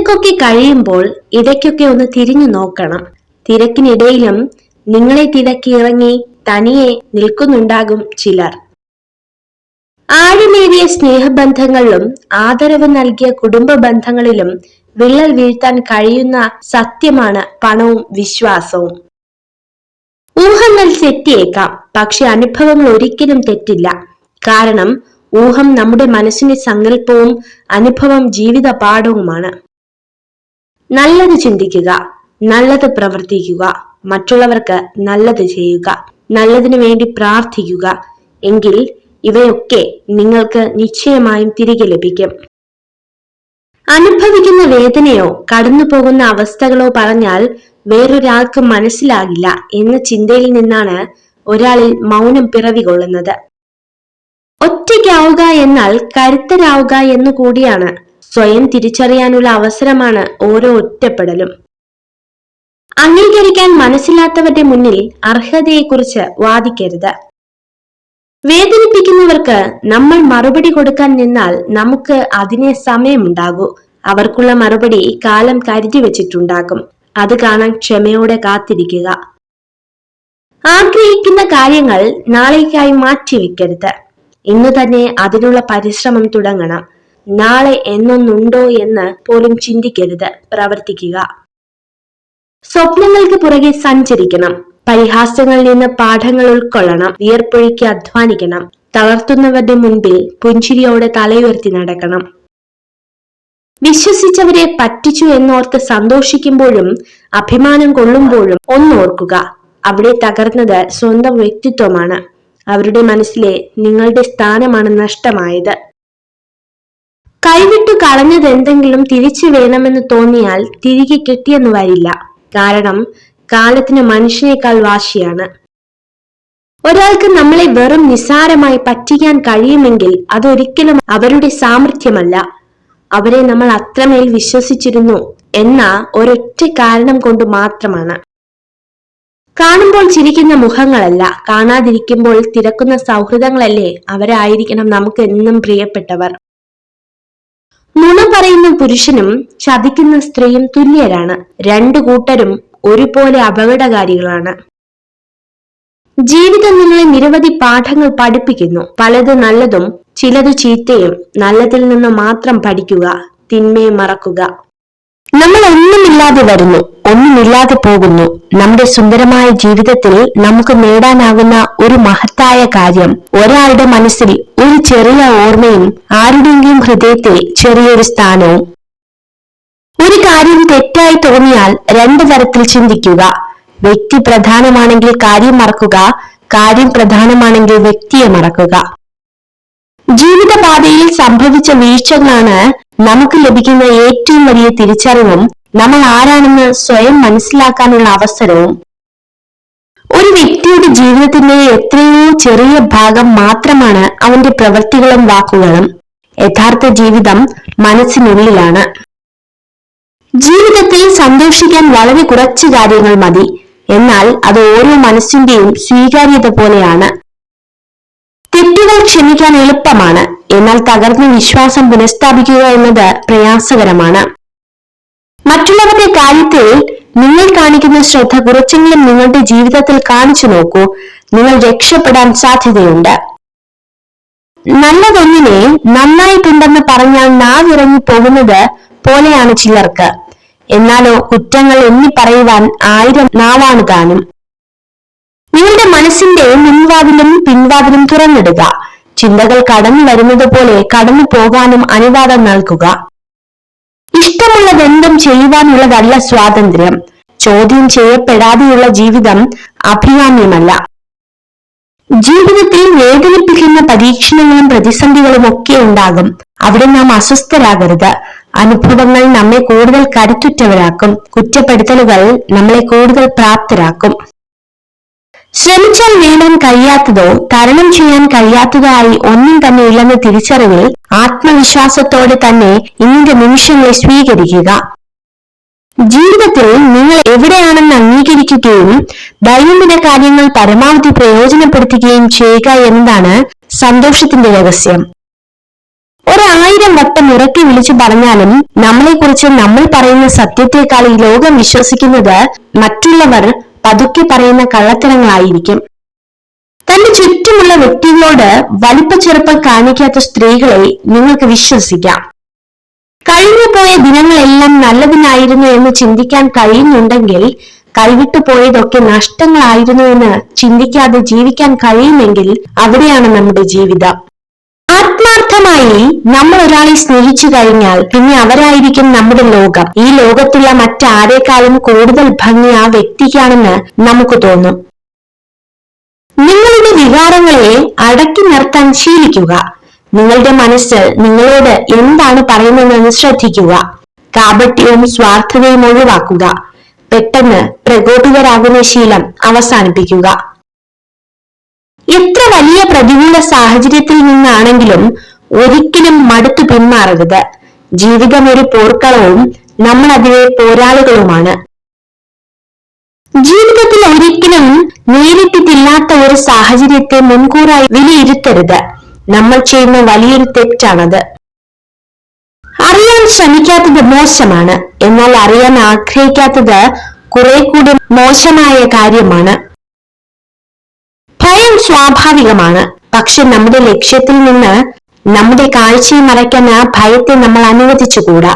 തിരക്കൊക്കെ കഴിയുമ്പോൾ ഇടയ്ക്കൊക്കെ ഒന്ന് തിരിഞ്ഞു നോക്കണം. തിരക്കിനിടയിലും നിങ്ങളെ തിരക്കി ഇറങ്ങി തനിയെ നിൽക്കുന്നുണ്ടാകും ചിലർ. ആഴമേറിയ സ്നേഹബന്ധങ്ങളിലും ആദരവ് നൽകിയ കുടുംബ ബന്ധങ്ങളിലും വിള്ളൽ വീഴ്ത്താൻ കഴിയുന്ന സത്യമാണ് പണവും വിശ്വാസവും. ഊഹങ്ങൾ തെറ്റിയേക്കാം, പക്ഷെ അനുഭവങ്ങൾ ഒരിക്കലും തെറ്റില്ല. കാരണം ഊഹം നമ്മുടെ മനസ്സിന്റെ സങ്കല്പവും അനുഭവം ജീവിത പാഠവുമാണ്. നല്ലത് ചിന്തിക്കുക, നല്ലത് പ്രവർത്തിക്കുക, മറ്റുള്ളവർക്ക് നല്ലത് ചെയ്യുക, നല്ലതിനു വേണ്ടി പ്രാർത്ഥിക്കുക. എങ്കിൽ ഇവയൊക്കെ നിങ്ങൾക്ക് നിശ്ചയമായും തിരികെ ലഭിക്കും. അനുഭവിക്കുന്ന വേദനയോ കടന്നു പോകുന്ന അവസ്ഥകളോ പറഞ്ഞാൽ വേറൊരാൾക്ക് മനസ്സിലാകില്ല എന്ന ചിന്തയിൽ നിന്നാണ് ഒരാളിൽ മൗനം പിറവികൊള്ളുന്നത്. ഒറ്റയ്ക്കാവുക എന്നാൽ കരുത്തരാവുക എന്നു കൂടിയാണ്. സ്വയം തിരിച്ചറിയാനുള്ള അവസരമാണ് ഓരോ ഒറ്റപ്പെടലും. അംഗീകരിക്കാൻ മനസ്സിലാത്തവരുടെ മുന്നിൽ അർഹതയെക്കുറിച്ച് വാദിക്കരുത്. വേദനിപ്പിക്കുന്നവർക്ക് നമ്മൾ മറുപടി കൊടുക്കാൻ നിന്നാൽ നമുക്ക് അതിനെ സമയമുണ്ടാകൂ. അവർക്കുള്ള മറുപടി കാലം കരുതി വെച്ചിട്ടുണ്ടാകും. അത് കാണാൻ ക്ഷമയോടെ കാത്തിരിക്കുക. ആഗ്രഹിക്കുന്ന കാര്യങ്ങൾ നാളേക്കായി മാറ്റിവെക്കരുത്. ഇന്നു തന്നെ അതിനുള്ള പരിശ്രമം തുടങ്ങണം. നാളെ എന്നൊന്നുണ്ടോ എന്ന് പോലും ചിന്തിക്കരുത്, പ്രവർത്തിക്കുക. സ്വപ്നങ്ങൾക്ക് പുറകെ സഞ്ചരിക്കണം. പരിഹാസങ്ങളിൽ നിന്ന് പാഠങ്ങൾ ഉൾക്കൊള്ളണം. വിയർപ്പൊഴുക്കി അധ്വാനിക്കണം. തളർത്തുന്നവരുടെ മുൻപിൽ പുഞ്ചിരിയോടെ തലയുയർത്തി നടക്കണം. വിശ്വസിച്ചവരെ പറ്റിച്ചു എന്നോർത്ത് സന്തോഷിക്കുമ്പോഴും അഭിമാനം കൊള്ളുമ്പോഴും ഒന്നോർക്കുക, അവിടെ തകർന്നത് സ്വന്തം വ്യക്തിത്വമാണ്. അവരുടെ മനസ്സിലെ നിങ്ങളുടെ സ്ഥാനമാണ് നഷ്ടമായത്. കൈവിട്ടു കളഞ്ഞത് എന്തെങ്കിലും തിരിച്ചു വേണമെന്ന് തോന്നിയാൽ തിരികെ കിട്ടിയെന്ന് വരില്ല. കാരണം കാലത്തിന് മനുഷ്യനേക്കാൾ വാശിയാണ്. ഒരാൾക്ക് നമ്മളെ വെറും നിസ്സാരമായി പറ്റിക്കാൻ കഴിയുമെങ്കിൽ അതൊരിക്കലും അവരുടെ സാമർഥ്യമല്ല. അവരെ നമ്മൾ അത്രമേൽ വിശ്വസിച്ചിരുന്നു എന്ന ഒരൊറ്റ കാരണം കൊണ്ട് മാത്രമാണ്. കാണുമ്പോൾ ചിരിക്കുന്ന മുഖങ്ങളല്ല, കാണാതിരിക്കുമ്പോൾ തിരക്കുന്ന സൗഹൃദങ്ങളല്ലേ അവരായിരിക്കണം നമുക്ക് എന്നും പ്രിയപ്പെട്ടവർ. നുണ പറയുന്ന പുരുഷനും ചതിക്കുന്ന സ്ത്രീയും തുല്യരാണ്. രണ്ടു കൂട്ടരും ഒരുപോലെ അപകടകാരികളാണ്. ജീവിതം നിങ്ങളെ നിരവധി പാഠങ്ങൾ പഠിപ്പിക്കുന്നു. പലത് നല്ലതും ചിലതു ചീത്തയും. നല്ലതിൽ നിന്ന് മാത്രം പഠിക്കുക, തിന്മയെ മറക്കുക. നമ്മൾ ഒന്നുമില്ലാതെ വരുന്നു, ഒന്നുമില്ലാതെ പോകുന്നു. നമ്മുടെ സുന്ദരമായ ജീവിതത്തിൽ നമുക്ക് നേടാനാകുന്ന ഒരു മഹത്തായ കാര്യം ഒരാളുടെ മനസ്സിൽ ഒരു ചെറിയ ഓർമ്മയും ആരുടെയെങ്കിലും ഹൃദയത്തിൽ ചെറിയൊരു സ്ഥാനവും. ഒരു കാര്യം തെറ്റായി തോന്നിയാൽ രണ്ടു തരത്തിൽ ചിന്തിക്കുക. വ്യക്തി പ്രധാനമാണെങ്കിൽ കാര്യം മറക്കുക, കാര്യം പ്രധാനമാണെങ്കിൽ വ്യക്തിയെ മറക്കുക. ജീവിതപാതയിൽ സംഭവിച്ച വീഴ്ചകളാണ് നമുക്ക് ലഭിക്കുന്ന ഏറ്റവും വലിയ തിരിച്ചറിവും നമ്മൾ ആരാണെന്ന് സ്വയം മനസ്സിലാക്കാനുള്ള അവസരവും. ഒരു വ്യക്തിയുടെ ജീവിതത്തിന്റെ എത്രയോ ചെറിയ ഭാഗം മാത്രമാണ് അവന്റെ പ്രവൃത്തികളും വാക്കുകളും. യഥാർത്ഥ ജീവിതം മനസ്സിനുള്ളിലാണ്. ജീവിതത്തിൽ സന്തോഷിക്കാൻ വളരെ കുറച്ച് കാര്യങ്ങൾ മതി. എന്നാൽ അത് ഓരോ മനസ്സിന്റെയും സ്വീകാര്യത പോലെയാണ്. തെറ്റുകൾ ക്ഷമിക്കാൻ എളുപ്പമാണ്, എന്നാൽ തകർന്ന വിശ്വാസം പുനഃസ്ഥാപിക്കുക എന്നത് പ്രയാസകരമാണ്. മറ്റുള്ളവരുടെ കാര്യത്തിൽ നിങ്ങൾ കാണിക്കുന്ന ശ്രദ്ധ കുറച്ചെങ്കിലും നിങ്ങളുടെ ജീവിതത്തിൽ കാണിച്ചു നോക്കൂ. നിങ്ങൾ രക്ഷപ്പെടാൻ സാധ്യതയുണ്ട്. നല്ലതൊന്നിനെ നന്നായിട്ടുണ്ടെന്ന് പറഞ്ഞാൽ നാവിറങ്ങി പോകുന്നത് പോലെയാണ് ചിലർക്ക്. എന്നാലോ കുറ്റങ്ങൾ എണ്ണി പറയുവാൻ 1000 നാവാണ് താനും. നിങ്ങളുടെ മനസ്സിന്റെ മുൻവാതിലും പിൻവാതിലും തുറന്നിടുക. ചിന്തകൾ കടന്നു വരുന്നത് പോലെ കടന്നു പോകാനും അനുവാദം നൽകുക. ഇഷ്ടമുള്ളതെന്തും ചെയ്യുവാനുള്ളതല്ല സ്വാതന്ത്ര്യം. ചോദ്യം ചെയ്യപ്പെടാതെയുള്ള ജീവിതം അഭികാമ്യമല്ല. ജീവിതത്തിൽ വേദനിപ്പിക്കുന്ന പരീക്ഷണങ്ങളും പ്രതിസന്ധികളും ഒക്കെ ഉണ്ടാകും. അവിടെ നാം അസ്വസ്ഥരാകരുത്. അനുഭവങ്ങൾ നമ്മെ കൂടുതൽ കരുത്തുറ്റവരാക്കും. കുറ്റപ്പെടുത്തലുകൾ നമ്മളെ കൂടുതൽ പ്രാപ്തരാക്കും. ശ്രമിച്ചാൽ നേടാൻ കഴിയാത്തതോ തരണം ചെയ്യാൻ കഴിയാത്തതോ ആയി ഒന്നും തന്നെ ഇല്ലെന്ന തിരിച്ചറിവിൽ ആത്മവിശ്വാസത്തോടെ തന്നെ ഇന്നത്തെ നിമിഷങ്ങളെ സ്വീകരിക്കുക. ജീവിതത്തിൽ നിങ്ങൾ എവിടെയാണെന്ന് അംഗീകരിക്കുകയും ദൈനംദിന കാര്യങ്ങൾ പരമാവധി പ്രയോജനപ്പെടുത്തുകയും ചെയ്യുക എന്നതാണ് സന്തോഷത്തിന്റെ രഹസ്യം. 1000 വട്ടം ഉറക്കി വിളിച്ചു പറഞ്ഞാലും നമ്മളെക്കുറിച്ച് നമ്മൾ പറയുന്ന സത്യത്തെക്കാൾ ഈ ലോകം വിശ്വസിക്കുന്നത് മറ്റുള്ളവർ പതുക്കെ പറയുന്ന കള്ളത്തരങ്ങളായിരിക്കും. തന്റെ ചുറ്റുമുള്ള വ്യക്തികളോട് വലിപ്പ ചെറുപ്പം കാണിക്കാത്ത സ്ത്രീകളെ നിങ്ങൾക്ക് വിശ്വസിക്കാം. കഴിഞ്ഞുപോയ ദിനങ്ങളെല്ലാം നല്ലതിനായിരുന്നു എന്ന് ചിന്തിക്കാൻ കഴിയുന്നുണ്ടെങ്കിൽ, കൈവിട്ടു പോയതൊക്കെ നഷ്ടങ്ങളായിരുന്നു എന്ന് ചിന്തിക്കാതെ ജീവിക്കാൻ കഴിയുമെങ്കിൽ അവിടെയാണ് നമ്മുടെ ജീവിതം. ആത്മാർത്ഥമായി നമ്മൾ ഒരാളെ സ്നേഹിച്ചു കഴിഞ്ഞാൽ പിന്നെ അവരായിരിക്കും നമ്മുടെ ലോകം. ഈ ലോകത്തുള്ള മറ്റാരേക്കാളും കൂടുതൽ ഭംഗി ആ വ്യക്തിക്കാണെന്ന് നമുക്ക് തോന്നും. നിങ്ങളുടെ വികാരങ്ങളെ അടക്കി നിർത്താൻ ശീലിക്കുക. നിങ്ങളുടെ മനസ്സ് നിങ്ങളോട് എന്താണ് പറയുന്നതെന്ന് ശ്രദ്ധിക്കുക. കാപട്യവും സ്വാർത്ഥതയും ഒഴിവാക്കുക. പെട്ടെന്ന് പ്രകോപിതരാകുന്ന ശീലം അവസാനിപ്പിക്കുക. എത്ര വലിയ പ്രതികൂല സാഹചര്യത്തിൽ നിന്നാണെങ്കിലും ഒരിക്കലും മടുത്തു പിന്മാറരുത്. ജീവിതം ഒരു പോർക്കളവും നമ്മൾ അതിലെ പോരാളികളുമാണ്. ജീവിതത്തിൽ ഒരിക്കലും നേരിട്ടിട്ടില്ലാത്ത ഒരു സാഹചര്യത്തെ മുൻകൂറായി വിലയിരുത്തരുത്. നമ്മൾ ചെയ്യുന്ന വലിയൊരു തെറ്റാണത്. അറിയാൻ ശ്രമിക്കാത്തത് മോശമാണ്, എന്നാൽ അറിയാൻ ആഗ്രഹിക്കാത്തത് കുറെ കൂടി മോശമായ കാര്യമാണ്. ഭയം സ്വാഭാവികമാണ്, പക്ഷെ നമ്മുടെ ലക്ഷ്യത്തിൽ നിന്ന് നമ്മുടെ കാഴ്ചയെ മറയ്ക്കാൻ ആ ഭയത്തെ നമ്മൾ അനുവദിച്ചുകൂടാ.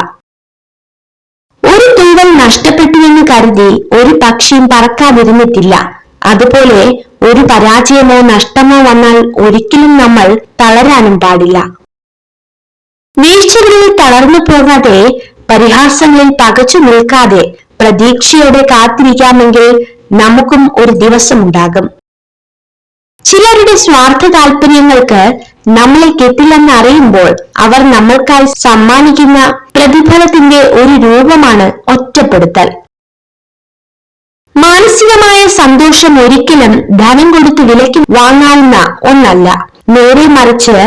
ഒരു തൂവൽ നഷ്ടപ്പെട്ടുവെന്ന് കരുതി ഒരു പക്ഷിയും പറക്കാതിരുന്നിട്ടില്ല. അതുപോലെ ഒരു പരാജയമോ നഷ്ടമോ വന്നാൽ ഒരിക്കലും നമ്മൾ തളരാനും പാടില്ല. വീഴ്ചകളിൽ തളർന്നു പോകാതെ, പരിഹാസങ്ങളിൽ പകച്ചു നിൽക്കാതെ പ്രതീക്ഷയോടെ കാത്തിരിക്കാമെങ്കിൽ നമുക്കും ഒരു ദിവസമുണ്ടാകും. ചിലരുടെ സ്വാർത്ഥ താല്പര്യങ്ങൾക്ക് നമ്മളെ കെട്ടില്ലെന്ന് അറിയുമ്പോൾ അവർ നമ്മൾക്കായി സമ്മാനിക്കുന്ന പ്രതിഫലത്തിന്റെ ഒരു രൂപമാണ് ഒറ്റപ്പെടുത്തൽ. മാനസികമായ സന്തോഷം ഒരിക്കലും ധനം കൊടുത്ത് വിലയ്ക്ക് വാങ്ങാവുന്ന ഒന്നല്ല. നേരെ മറിച്ച്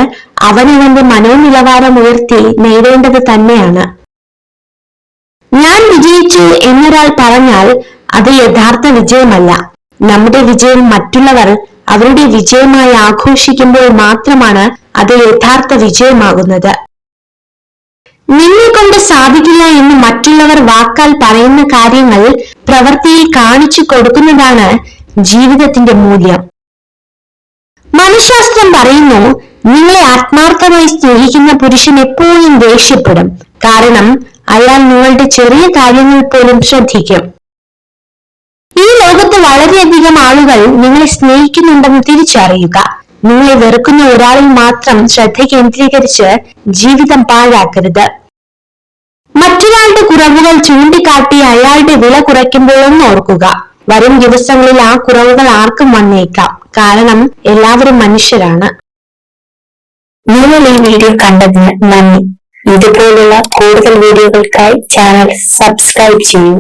അവനവന്റെ മനോനിലവാരം ഉയർത്തി നേടേണ്ടത് തന്നെയാണ്. ഞാൻ വിജയിച്ചു എന്നൊരാൾ പറഞ്ഞാൽ അത് യഥാർത്ഥ വിജയമല്ല. നമ്മുടെ വിജയം മറ്റുള്ളവർ അവരുടെ വിജയമായി ആഘോഷിക്കുമ്പോൾ മാത്രമാണ് അത് യഥാർത്ഥ വിജയമാകുന്നത്. നിന്നെ കൊണ്ട് സാധിക്കില്ല എന്ന് മറ്റുള്ളവർ വാക്കാൽ പറയുന്ന കാര്യങ്ങൾ പ്രവൃത്തിയിൽ കാണിച്ചു കൊടുക്കുന്നതാണ് ജീവിതത്തിന്റെ മൂല്യം. മനഃശാസ്ത്രം പറയുന്നു, നിങ്ങളെ ആത്മാർത്ഥമായി സ്നേഹിക്കുന്ന പുരുഷൻ എപ്പോഴും ദേഷ്യപ്പെടും. കാരണം അയാൾ നിങ്ങളുടെ ചെറിയ കാര്യങ്ങൾ പോലും ശ്രദ്ധിക്കും. ഈ ലോകത്ത് വളരെയധികം ആളുകൾ നിങ്ങളെ സ്നേഹിക്കുന്നുണ്ടെന്ന് തിരിച്ചറിയുക. നിങ്ങളെ വെറുക്കുന്ന ഒരാളിൽ മാത്രം ശ്രദ്ധ കേന്ദ്രീകരിച്ച് ജീവിതം പാഴാക്കരുത്. മറ്റൊരാളുടെ കുറവുകൾ ചൂണ്ടിക്കാട്ടി അയാളുടെ വില കുറയ്ക്കുമ്പോഴൊന്നും ഓർക്കുക, വരും ദിവസങ്ങളിൽ ആ കുറവുകൾ ആർക്കും വന്നേക്കാം. കാരണം എല്ലാവരും മനുഷ്യരാണ്. നിങ്ങൾ ഈ വീഡിയോ കണ്ടതിന് നന്ദി. ഇതുപോലുള്ള കൂടുതൽ വീഡിയോകൾക്കായി ചാനൽ സബ്സ്ക്രൈബ് ചെയ്യൂ.